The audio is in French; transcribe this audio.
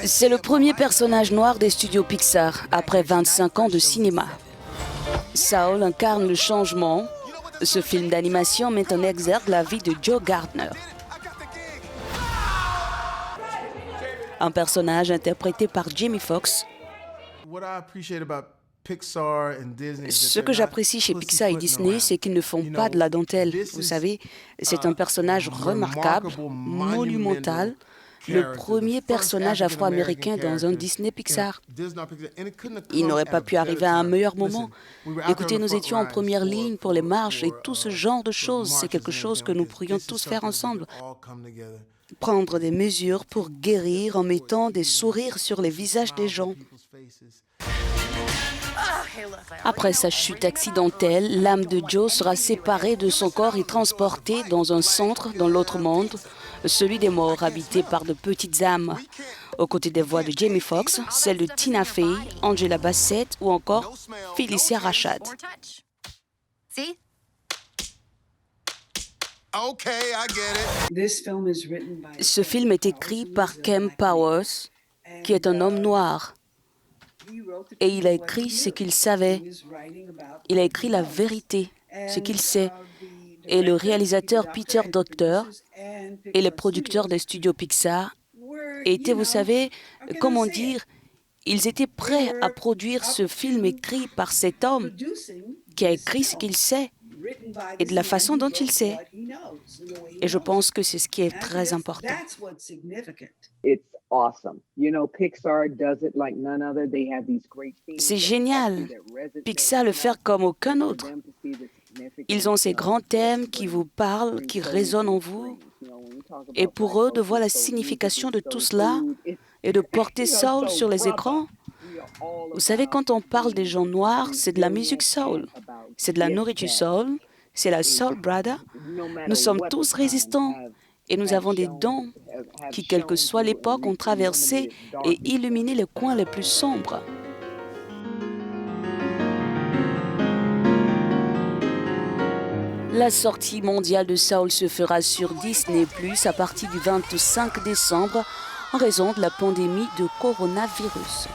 C'est le premier personnage noir des studios Pixar après 25 ans de cinéma. Saul incarne le changement. Ce film d'animation met en exergue la vie de Joe Gardner. Un personnage interprété par Jamie Foxx. Ce que j'apprécie chez Pixar et Disney, c'est qu'ils ne font pas de la dentelle. Vous savez, c'est un personnage remarquable, monumental, le premier personnage afro-américain dans un Disney Pixar. Il n'aurait pas pu arriver à un meilleur moment. Écoutez, nous étions en première ligne pour les marches et tout ce genre de choses, c'est quelque chose que nous pourrions tous faire ensemble. Prendre des mesures pour guérir en mettant des sourires sur les visages des gens. Après sa chute accidentelle, l'âme de Joe sera séparée de son corps et transportée dans un centre dans l'autre monde, celui des morts, habité par de petites âmes. Aux côtés des voix de Jamie Foxx, celles de Tina Fey, Angela Bassett ou encore Felicia Rashad. Ce film est écrit par Kemp Powers, qui est un homme noir. Et il a écrit ce qu'il savait. Il a écrit la vérité, ce qu'il sait. Et le réalisateur Peter Docter et les producteurs des studios Pixar étaient, vous savez, comment dire, ils étaient prêts à produire ce film écrit par cet homme qui a écrit ce qu'il sait et de la façon dont il sait. Et je pense que c'est ce qui est très important. C'est génial. Pixar le fait comme aucun autre. Ils ont ces grands thèmes qui vous parlent, qui résonnent en vous. Et pour eux, de voir la signification de tout cela et de porter soul sur les écrans. Vous savez, quand on parle des gens noirs, c'est de la musique soul. C'est de la nourriture soul. C'est la soul brother. Nous sommes tous résistants. Et nous avons des dons qui, quelle que soit l'époque, ont traversé et illuminé les coins les plus sombres. La sortie mondiale de Soul se fera sur Disney+ à partir du 25 décembre en raison de la pandémie de coronavirus.